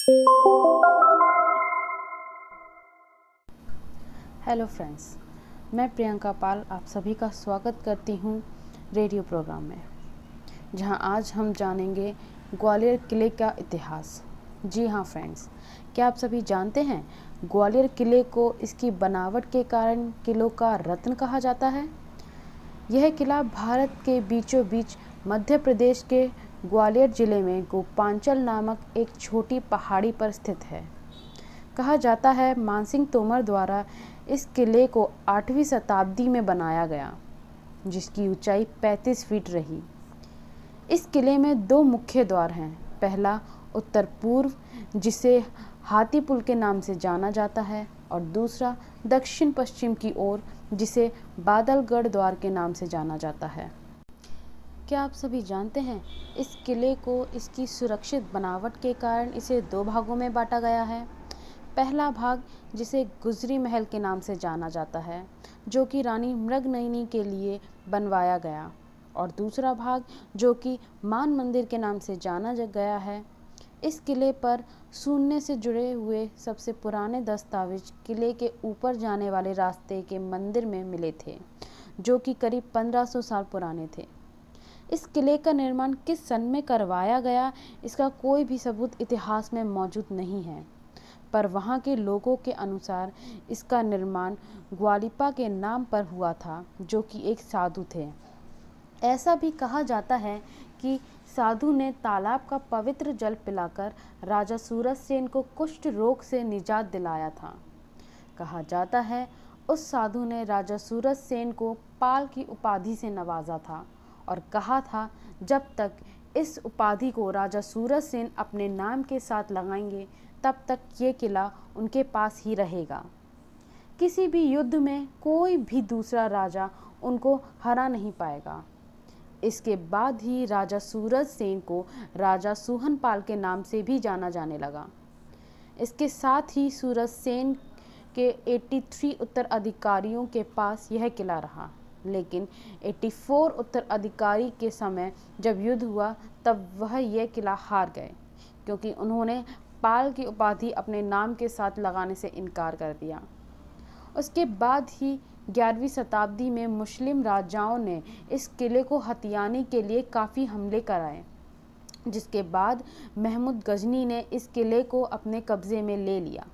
Hello friends, मैं प्रियंका पाल आप सभी का स्वागत करती हूँ रेडियो प्रोग्राम में, जहाँ आज हम जानेंगे ग्वालियर किले का इतिहास। जी हाँ फ्रेंड्स, क्या आप सभी जानते हैं ग्वालियर किले को इसकी बनावट के कारण किलों का रत्न कहा जाता है। यह किला भारत के बीचों बीच मध्य प्रदेश के ग्वालियर जिले में गोपांचल नामक एक छोटी पहाड़ी पर स्थित है। कहा जाता है मानसिंह तोमर द्वारा इस किले को 8वीं शताब्दी में बनाया गया, जिसकी ऊंचाई 35 फीट रही। इस किले में 2 मुख्य द्वार हैं। पहला उत्तर पूर्व, जिसे हाथी पुल के नाम से जाना जाता है, और दूसरा दक्षिण पश्चिम की ओर, जिसे बादलगढ़ द्वार के नाम से जाना जाता है। क्या आप सभी जानते हैं इस किले को इसकी सुरक्षित बनावट के कारण इसे 2 भागों में बांटा गया है। पहला भाग, जिसे गुजरी महल के नाम से जाना जाता है, जो कि रानी मृगनयनी के लिए बनवाया गया, और दूसरा भाग जो कि मान मंदिर के नाम से जाना गया है। इस किले पर शून्य से जुड़े हुए सबसे पुराने दस्तावेज किले के ऊपर जाने वाले रास्ते के मंदिर में मिले थे, जो कि करीब 1500 साल पुराने थे। इस किले का निर्माण किस सन में करवाया गया, इसका कोई भी सबूत इतिहास में मौजूद नहीं है, पर वहाँ के लोगों के अनुसार इसका निर्माण ग्वालिपा के नाम पर हुआ था, जो कि एक साधु थे। ऐसा भी कहा जाता है कि साधु ने तालाब का पवित्र जल पिलाकर राजा सूरजसेन को कुष्ठ रोग से निजात दिलाया था। कहा जाता है उस साधु ने राजा सूरजसेन को पाल की उपाधि से नवाजा था और कहा था जब तक इस उपाधि को राजा सूरजसेन अपने नाम के साथ लगाएंगे तब तक ये किला उनके पास ही रहेगा। किसी भी युद्ध में कोई भी दूसरा राजा उनको हरा नहीं पाएगा। इसके बाद ही राजा सूरजसेन को राजा सुहनपाल के नाम से भी जाना जाने लगा। इसके साथ ही सूरजसेन के 83 उत्तराधिकारियों के पास यह किला रहा, लेकिन 84 उत्तराधिकारी के समय जब युद्ध हुआ तब वह यह किला हार गए, क्योंकि उन्होंने पाल की उपाधि अपने नाम के साथ लगाने से इनकार कर दिया। उसके बाद ही 11वीं शताब्दी में मुस्लिम राजाओं ने इस किले को हथियाने के लिए काफ़ी हमले कराए, जिसके बाद महमूद गजनी ने इस किले को अपने कब्ज़े में ले लिया।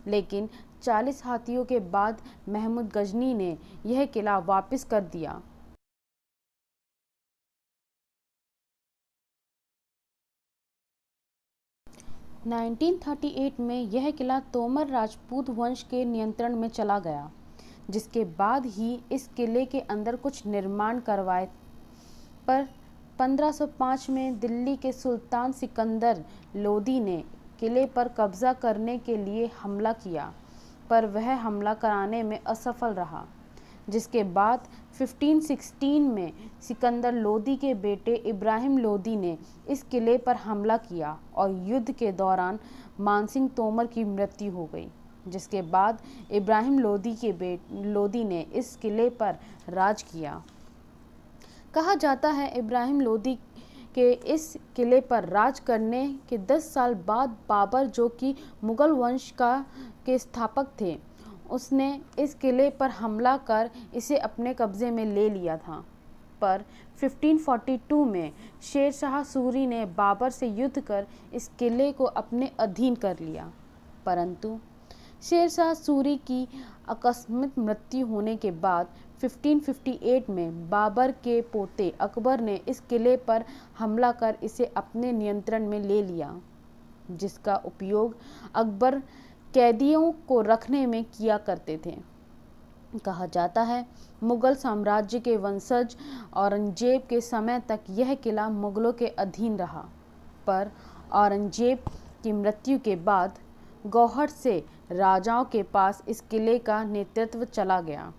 लेकिन 40 हाथियों के बाद महमूद गजनी ने यह किला वापस कर दिया। - 1938 में यह किला तोमर राजपूत वंश के नियंत्रण में चला गया, जिसके बाद ही इस किले के अंदर कुछ निर्माण करवाए, पर 1505 में दिल्ली के सुल्तान सिकंदर लोदी ने किले पर कब्जा करने के लिए हमला किया, पर वह हमला कराने में असफल रहा, जिसके बाद 1516 में सिकंदर लोदी के बेटे इब्राहिम लोदी ने इस किले पर हमला किया और युद्ध के दौरान मानसिंह तोमर की मृत्यु हो गई, जिसके बाद इब्राहिम लोदी ने इस किले पर राज किया। कहा जाता है इब्राहिम लोदी के इस किले पर राज करने के 10 साल बाद बाबर, जो कि मुगल वंश के स्थापक थे, उसने इस किले पर हमला कर इसे अपने कब्जे में ले लिया था। पर 1542 में शेर शाह सूरी ने बाबर से युद्ध कर इस किले को अपने अधीन कर लिया, परंतु शेर शाह सूरी की आकस्मिक मृत्यु होने के बाद 1558 में बाबर के पोते अकबर ने इस किले पर हमला कर इसे अपने नियंत्रण में ले लिया, जिसका उपयोग अकबर कैदियों को रखने में किया करते थे। कहा जाता है मुगल साम्राज्य के वंशज औरंगजेब के समय तक यह किला मुगलों के अधीन रहा, पर औरंगजेब की मृत्यु के बाद गौहर से राजाओं के पास इस किले का नेतृत्व चला गया।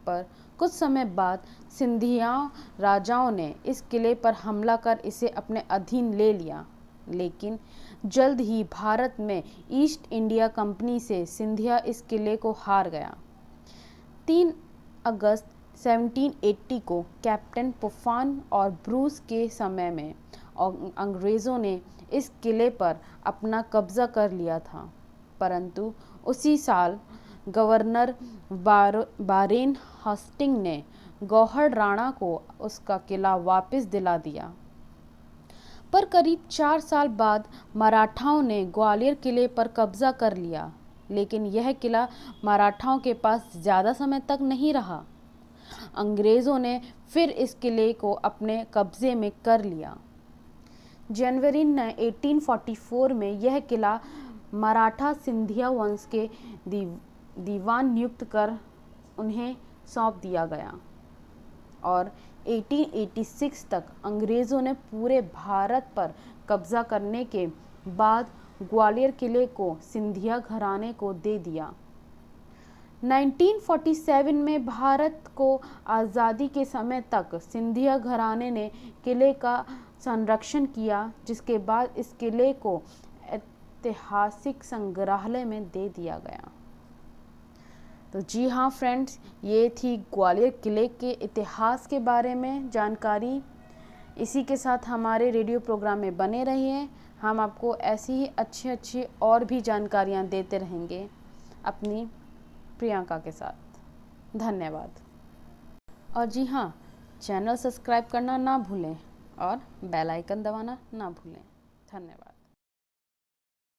पर कुछ समय बाद सिंधिया राजाओं ने इस किले पर हमला कर इसे अपने अधीन ले लिया, लेकिन जल्द ही भारत में ईस्ट इंडिया कंपनी से सिंधिया इस किले को हार गया। 3 अगस्त 1780 को कैप्टन पुफान और ब्रूस के समय में अंग्रेज़ों ने इस किले पर अपना कब्ज़ा कर लिया था, परंतु उसी साल गवर्नर वारेन हास्टिंग ने गौहर राणा को उसका किला वापस दिला दिया। पर करीब 4 साल बाद मराठाओं ने ग्वालियर किले पर कब्ज़ा कर लिया, लेकिन यह किला मराठाओं के पास ज़्यादा समय तक नहीं रहा। अंग्रेज़ों ने फिर इस किले को अपने कब्ज़े में कर लिया। जनवरी 1844 में यह किला मराठा सिंधिया वंश के दीवान नियुक्त कर उन्हें सौंप दिया गया और 1886 तक अंग्रेज़ों ने पूरे भारत पर कब्ज़ा करने के बाद ग्वालियर किले को सिंधिया घराने को दे दिया। 1947 में भारत को आज़ादी के समय तक सिंधिया घराने ने किले का संरक्षण किया, जिसके बाद इस किले को ऐतिहासिक संग्रहालय में दे दिया गया। तो जी हाँ फ्रेंड्स, ये थी ग्वालियर किले के इतिहास के बारे में जानकारी। इसी के साथ हमारे रेडियो प्रोग्राम में बने रहिए। हम आपको ऐसी ही अच्छी और भी जानकारियाँ देते रहेंगे अपनी प्रियंका के साथ। धन्यवाद। और जी हाँ, चैनल सब्सक्राइब करना ना भूलें और बेल आइकन दबाना ना भूलें। धन्यवाद।